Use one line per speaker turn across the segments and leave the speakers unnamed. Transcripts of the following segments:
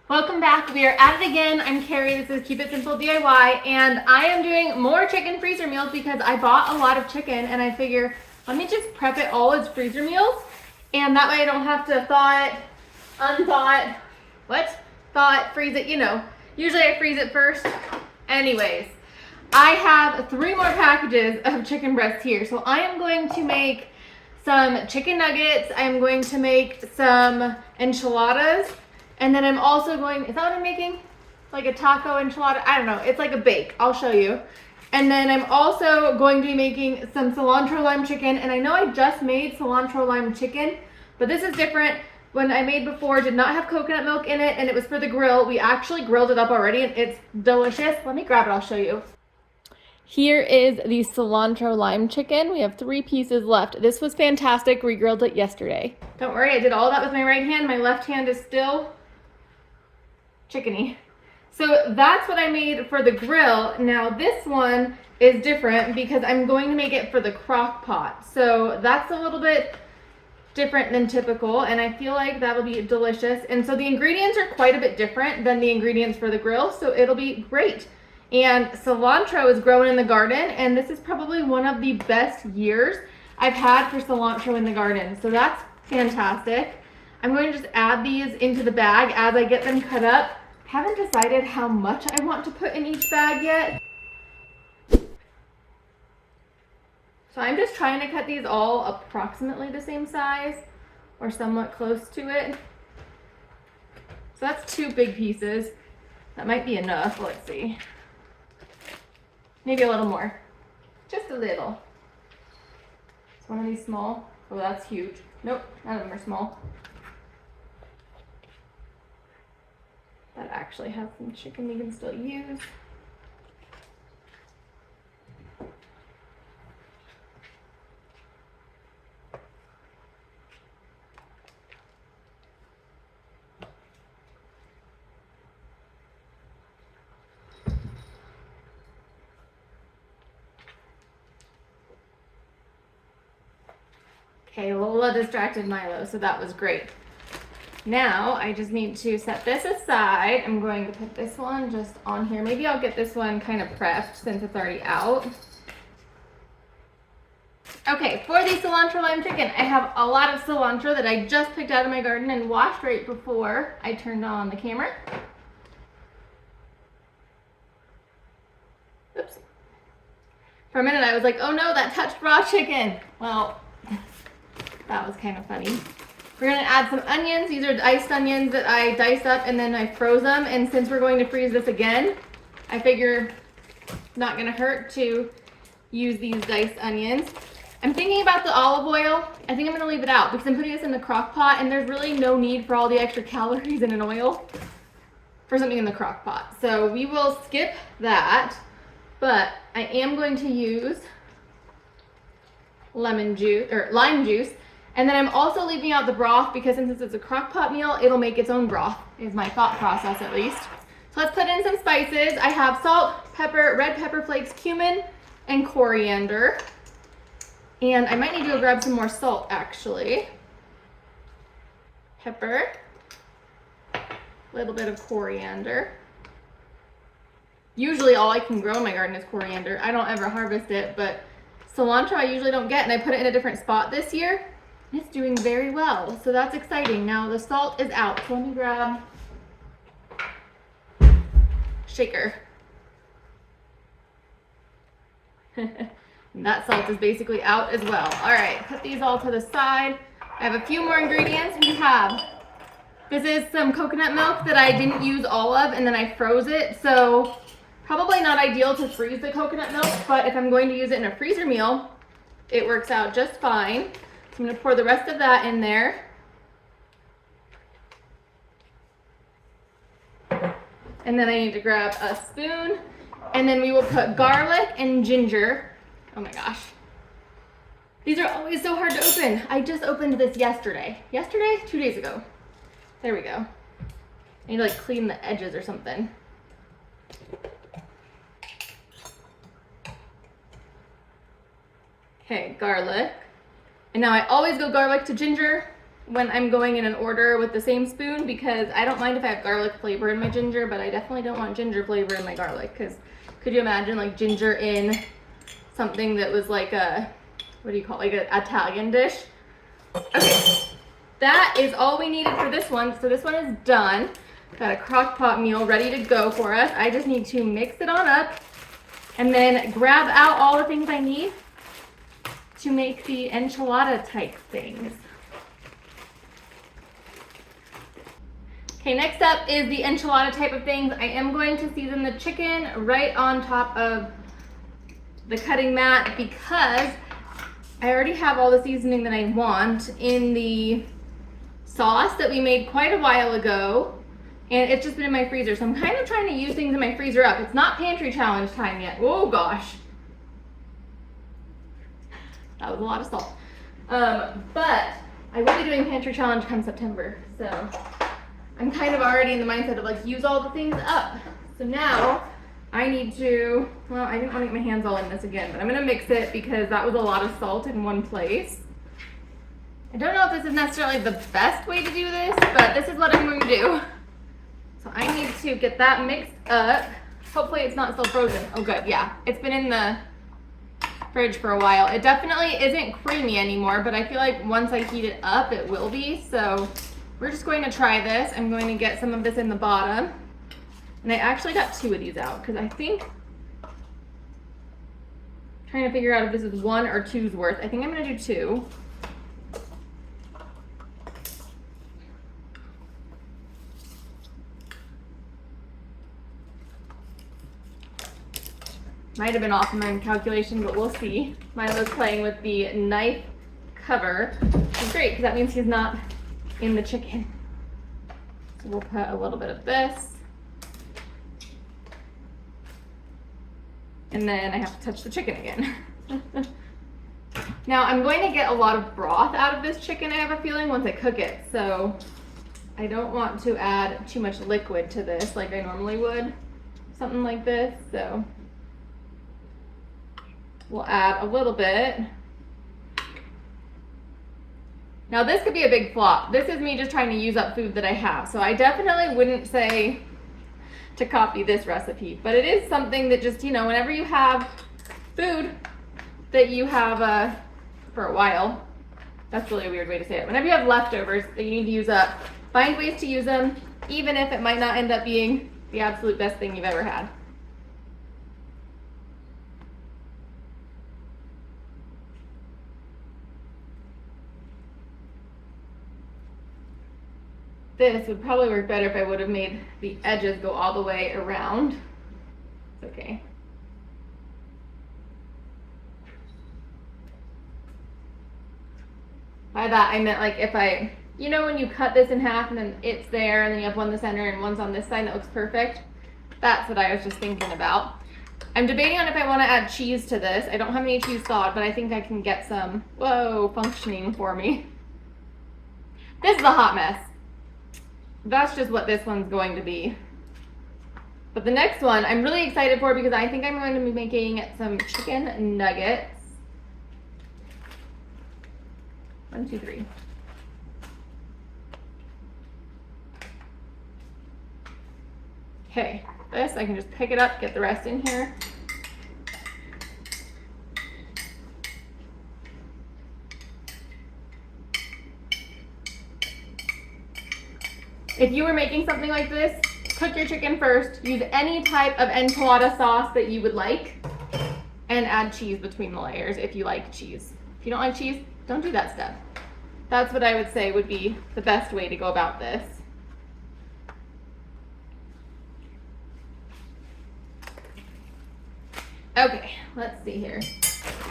Welcome back. We are at it again. I'm Carrie. This is Keep It Simple DIY, and I am doing more chicken freezer meals because I bought a lot of chicken, and I figure let me just prep it all as freezer meals, and that way I don't have to thaw it, unthaw it, thaw it, freeze it. Usually I freeze it first. Anyways, I have 3 more packages of chicken breasts here, so I am going to make some chicken nuggets. I'm going to make some enchiladas. And then I'm also going, is that what I'm making? Like a taco enchilada? I don't know. It's like a bake. I'll show you. And then I'm also going to be making some cilantro lime chicken. And I know I just made cilantro lime chicken, but this is different. When I made before, did not have coconut milk in it, and it was for the grill. We actually grilled it up already, and it's delicious. Let me grab it. I'll show you. Here is the cilantro lime chicken. We have 3 pieces left. This was fantastic. We grilled it yesterday. Don't worry, I did all that with my right hand. My left hand is still chickeny. So that's what I made for the grill. Now this one is different because I'm going to make it for the crock pot. So that's a little bit different than typical, and I feel like that'll be delicious. And so the ingredients are quite a bit different than the ingredients for the grill, so it'll be great. And cilantro is grown in the garden, and this is probably one of the best years I've had for cilantro in the garden. So that's fantastic. I'm going to just add these into the bag as I get them cut up. Haven't decided how much I want to put in each bag yet. So I'm just trying to cut these all approximately the same size or somewhat close to it. So that's 2 big pieces. That might be enough. Let's see. Maybe a little more. Just a little. Is one of these small? Oh, that's huge. Nope, none of them are small. That actually has some chicken we can still use. Okay, Lola distracted Milo, so that was great. Now I just need to set this aside. I'm going to put this one just on here. Maybe I'll get this one kind of prepped since it's already out. Okay, for the cilantro lime chicken, I have a lot of cilantro that I just picked out of my garden and washed right before I turned on the camera. Oops. For a minute I was like, oh no, that touched raw chicken. Well, that was kind of funny. We're gonna add some onions. These are diced onions that I diced up and then I froze them. And since we're going to freeze this again, I figure not gonna hurt to use these diced onions. I'm thinking about the olive oil. I think I'm gonna leave it out because I'm putting this in the crock pot and there's really no need for all the extra calories in an oil for something in the crock pot. So we will skip that, but I am going to use lemon juice or lime juice. And then I'm also leaving out the broth because since it's a crock pot meal, it'll make its own broth, is my thought process at least. So let's put in some spices. I have salt, pepper, red pepper flakes, cumin, and coriander. And I might need to go grab some more salt actually. Pepper, a little bit of coriander. Usually all I can grow in my garden is coriander. I don't ever harvest it, but cilantro I usually don't get, and I put it in a different spot this year. It's doing very well, so that's exciting. Now the salt is out, so let me grab shaker. That salt is basically out as well. All right, put these all to the side. I have a few more ingredients. This is some coconut milk that I didn't use all of, and then I froze it, so probably not ideal to freeze the coconut milk, but if I'm going to use it in a freezer meal, it works out just fine. I'm going to pour the rest of that in there. And then I need to grab a spoon. And then we will put garlic and ginger. Oh my gosh. These are always so hard to open. I just opened this yesterday. Yesterday? 2 days ago. There we go. I need to like clean the edges or something. Okay, garlic. And now I always go garlic to ginger when I'm going in an order with the same spoon, because I don't mind if I have garlic flavor in my ginger, but I definitely don't want ginger flavor in my garlic, because could you imagine like ginger in something that was like a, what do you call it, like an Italian dish? Okay, that is all we needed for this one. So this one is done. Got a crock pot meal ready to go for us. I just need to mix it on up and then grab out all the things I need to make the enchilada type things. Okay, next up is the enchilada type of things. I am going to season the chicken right on top of the cutting mat because I already have all the seasoning that I want in the sauce that we made quite a while ago, and it's just been in my freezer. So I'm kind of trying to use things in my freezer up. It's not pantry challenge time yet. Oh gosh. That was a lot of salt. But I will be doing pantry challenge come September. So I'm kind of already in the mindset of like use all the things up. So now I need to, well, I didn't want to get my hands all in this again, but I'm going to mix it because that was a lot of salt in one place. I don't know if this is necessarily the best way to do this, but this is what I'm going to do. So I need to get that mixed up. Hopefully it's not still frozen. Oh good, yeah. It's been in the fridge for a while. It definitely isn't creamy anymore, but I feel like once I heat it up, it will be. So we're just going to try this. I'm going to get some of this in the bottom. And I actually got 2 of these out because I think, trying to figure out if this is 1 or 2's worth. I think I'm going to do 2. Might have been off in my calculation, but we'll see. Milo's playing with the knife cover, which is great because that means he's not in the chicken. So we'll put a little bit of this. And then I have to touch the chicken again. Now I'm going to get a lot of broth out of this chicken, I have a feeling, once I cook it. So I don't want to add too much liquid to this like I normally would. Something like this, so we'll add a little bit. Now this could be a big flop. This is me just trying to use up food that I have. So I definitely wouldn't say to copy this recipe, but it is something that just, you know, whenever you have food that you have for a while, that's really a weird way to say it. Whenever you have leftovers that you need to use up, find ways to use them, even if it might not end up being the absolute best thing you've ever had. This would probably work better if I would have made the edges go all the way around. It's okay. By that I meant like if I, you know when you cut this in half and then it's there and then you have one in the center and one's on this side that looks perfect? That's what I was just thinking about. I'm debating on if I want to add cheese to this. I don't have any cheese thawed, but I think I can get some, functioning for me. This is a hot mess. That's just what this one's going to be. But the next one I'm really excited for because I think I'm going to be making some chicken nuggets. 1, 2, 3. Okay, this I can just pick it up, get the rest in here. If you were making something like this, cook your chicken first, use any type of enchilada sauce that you would like, and add cheese between the layers if you like cheese. If you don't like cheese, don't do that step. That's what I would say would be the best way to go about this. Okay, let's see here.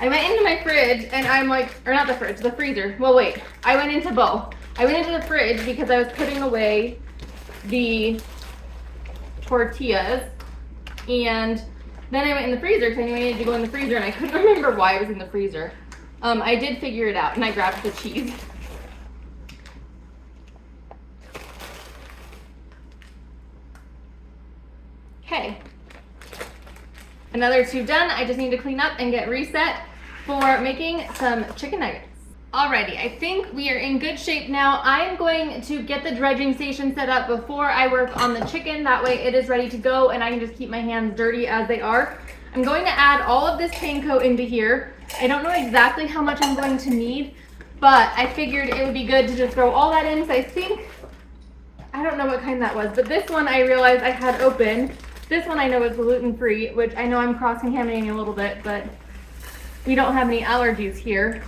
I went into my fridge and I'm like, or not the fridge, the freezer. Well, wait, I went into both. I went into the fridge because I was putting away the tortillas, and then I went in the freezer because I knew I needed to go in the freezer and I couldn't remember why I was in the freezer. I did figure it out and I grabbed the cheese. Okay. Another 2 done. I just need to clean up and get reset for making some chicken nuggets. Alrighty, I think we are in good shape now. I'm going to get the dredging station set up before I work on the chicken. That way it is ready to go and I can just keep my hands dirty as they are. I'm going to add all of this panko into here. I don't know exactly how much I'm going to need, but I figured it would be good to just throw all that in. So I think, I don't know what kind that was, but this one I realized I had open. This one I know is gluten-free, which I know I'm cross-contaminating a little bit, but we don't have any allergies here.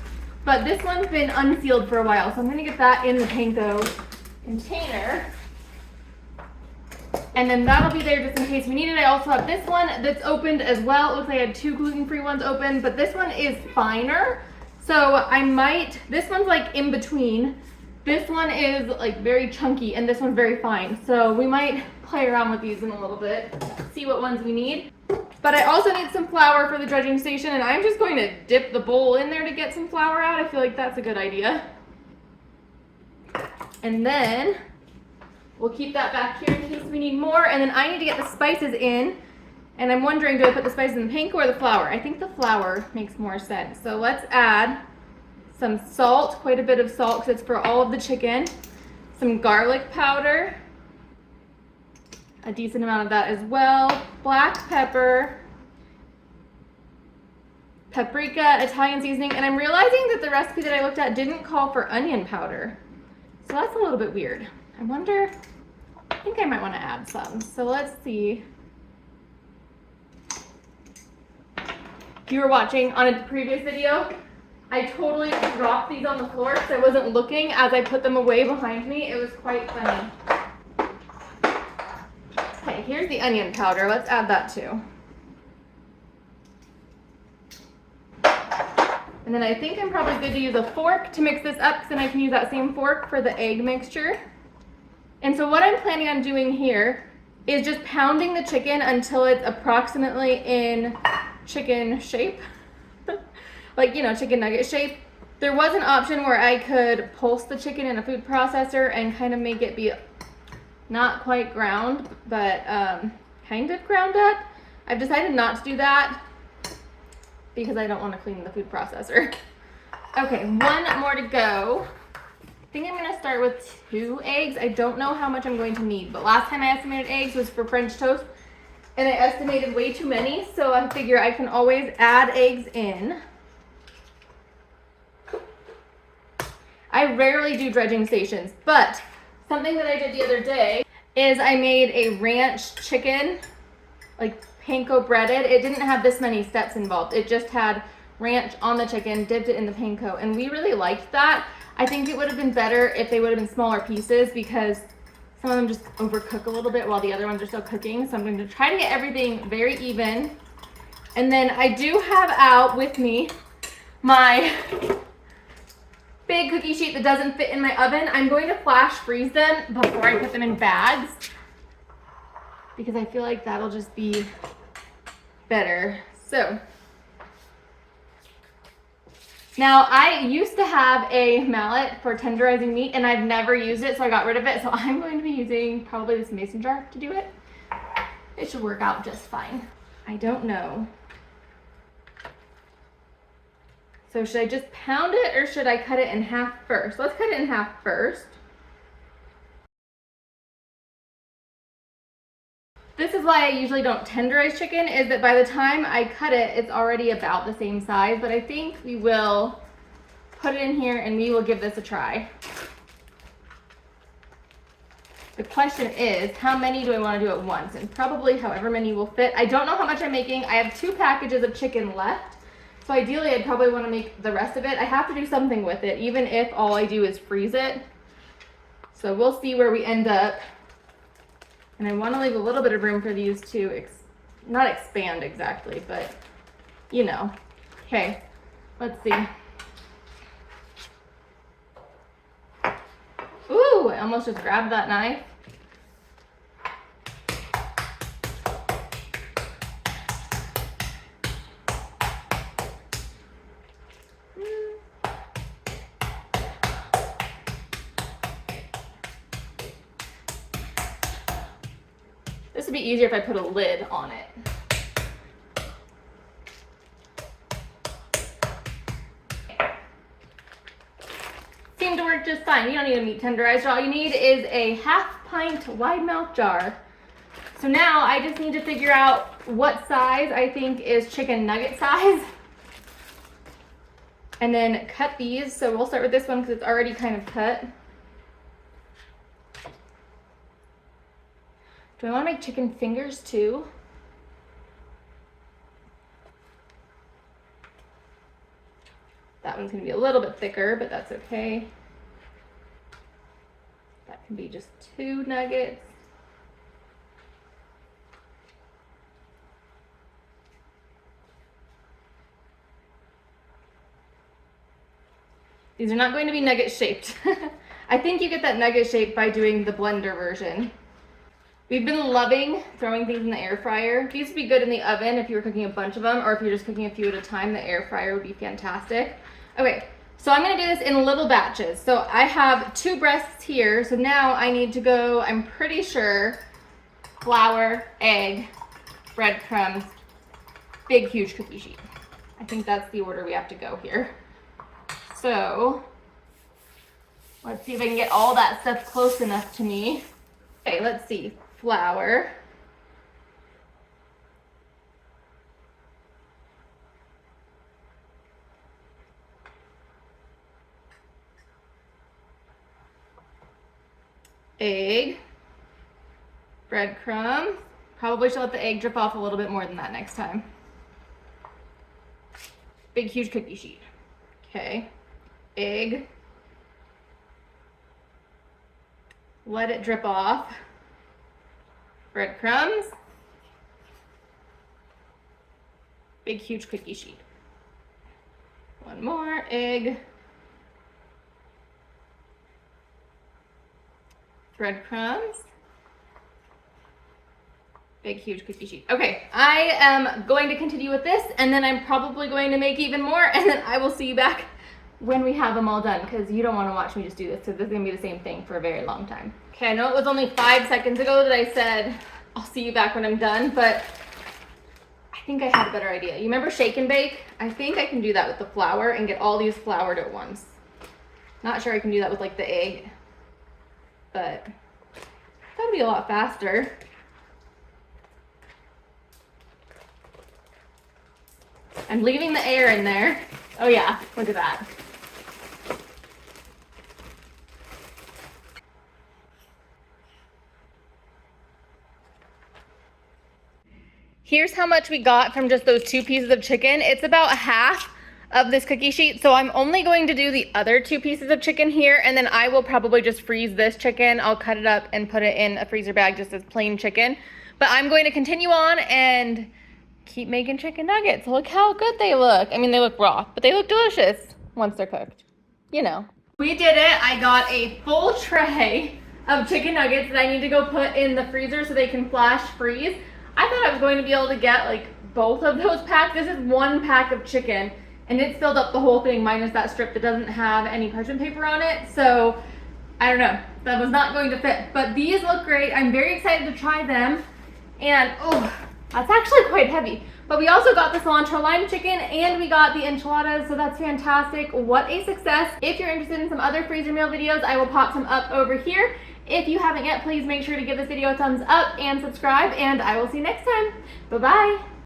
But this one's been unsealed for a while, so I'm gonna get that in the panko container. And then that'll be there just in case we need it. I also have this one that's opened as well. It looks like I had 2 gluten-free ones open, but this one is finer. So I might, this one's like in between. This one is like very chunky and this one's very fine. So we might play around with these in a little bit, see what ones we need. But I also need some flour for the dredging station, and I'm just going to dip the bowl in there to get some flour out. I feel like that's a good idea. And then we'll keep that back here in case we need more. And then I need to get the spices in. And I'm wondering, do I put the spices in the panko or the flour? I think the flour makes more sense. So let's add some salt, quite a bit of salt because it's for all of the chicken. Some garlic powder. A decent amount of that as well. Black pepper, paprika, Italian seasoning, and I'm realizing that the recipe that I looked at didn't call for onion powder. So that's a little bit weird. I wonder, I think I might want to add some. So let's see. If you were watching on a previous video, I totally dropped these on the floor because I wasn't looking as I put them away behind me. It was quite funny. Okay, here's the onion powder. Let's add that too. And then I think I'm probably good to use a fork to mix this up because then I can use that same fork for the egg mixture. And so what I'm planning on doing here is just pounding the chicken until it's approximately in chicken shape. Like, you know, chicken nugget shape. There was an option where I could pulse the chicken in a food processor and kind of make it be not quite ground, but kind of ground up. I've decided not to do that because I don't want to clean the food processor. Okay, one more to go. I think I'm gonna start with 2 eggs. I don't know how much I'm going to need, but last time I estimated eggs was for French toast and I estimated way too many, so I figure I can always add eggs in. I rarely do dredging stations, but something that I did the other day is I made a ranch chicken, like panko breaded. It didn't have this many steps involved. It just had ranch on the chicken, dipped it in the panko, and we really liked that. I think it would have been better if they would have been smaller pieces because some of them just overcook a little bit while the other ones are still cooking. So I'm going to try to get everything very even. And then I do have out with me my big cookie sheet that doesn't fit in my oven. I'm going to flash freeze them before I put them in bags because I feel like that'll just be better. So now I used to have a mallet for tenderizing meat and I've never used it, so I got rid of it. So I'm going to be using probably this mason jar to do it. It should work out just fine. I don't know. So should I just pound it or should I cut it in half first? Let's cut it in half first. This is why I usually don't tenderize chicken, is that by the time I cut it, it's already about the same size, but I think we will put it in here and we will give this a try. The question is, how many do I want to do at once? And probably however many will fit. I don't know how much I'm making. I have 2 packages of chicken left. So ideally, I'd probably want to make the rest of it. I have to do something with it, even if all I do is freeze it. So we'll see where we end up. And I want to leave a little bit of room for these to not expand exactly, but you know. Okay, let's see. Ooh, I almost just grabbed that knife. This would be easier if I put a lid on it. just fine. You don't need a meat tenderizer. All you need is a 1/2 pint wide mouth jar. So now I just need to figure out what size I think is chicken nugget size. And then cut these. So we'll start with this one because it's already kind of cut. Do I want to make chicken fingers too? That one's going to be a little bit thicker, but that's okay. That can be just 2 nuggets. These are not going to be nugget shaped. I think you get that nugget shape by doing the blender version. We've been loving throwing things in the air fryer. These would be good in the oven if you were cooking a bunch of them, or if you're just cooking a few at a time, the air fryer would be fantastic. Okay, so I'm gonna do this in little batches. So I have 2 breasts here, so now I need to go, I'm pretty sure, flour, egg, breadcrumbs, big, huge cookie sheet. I think that's the order we have to go here. So let's see if I can get all that stuff close enough to me. Okay, let's see. Flour. Egg. Breadcrumbs. Probably should let the egg drip off a little bit more than that next time. Big, huge cookie sheet. Okay. Egg. Let it drip off. Breadcrumbs. Big, huge cookie sheet. One more. Egg. Breadcrumbs. Big, huge cookie sheet. Okay, I am going to continue with this, and then I'm probably going to make even more, and then I will see you back when we have them all done, because you don't want to watch me just do this, because this is going to be the same thing for a very long time. Okay, I know it was only 5 seconds ago that I said, I'll see you back when I'm done, but I think I had a better idea. You remember shake and bake? I think I can do that with the flour and get all these floured at once. Not sure I can do that with like the egg, but that'd be a lot faster. I'm leaving the air in there. Oh yeah, look at that. Here's how much we got from just those 2 pieces of chicken. It's about 1/2 of this cookie sheet. So I'm only going to do the other 2 pieces of chicken here, and then I will probably just freeze this chicken. I'll cut it up and put it in a freezer bag just as plain chicken. But I'm going to continue on and keep making chicken nuggets. Look how good they look. I mean, they look raw, but they look delicious once they're cooked. You know. We did it. I got a full tray of chicken nuggets that I need to go put in the freezer so they can flash freeze. I thought I was going to be able to get like both of those packs. This is 1 pack of chicken, and it's filled up the whole thing minus that strip that doesn't have any parchment paper on it. So I don't know, that was not going to fit, but these look great. I'm very excited to try them. And oh, that's actually quite heavy. But we also got the cilantro lime chicken, and we got the enchiladas, so that's fantastic. What a success. If you're interested in some other freezer meal videos, I will pop some up over here. If you haven't yet, please make sure to give this video a thumbs up and subscribe, and I will see you next time. Bye-bye.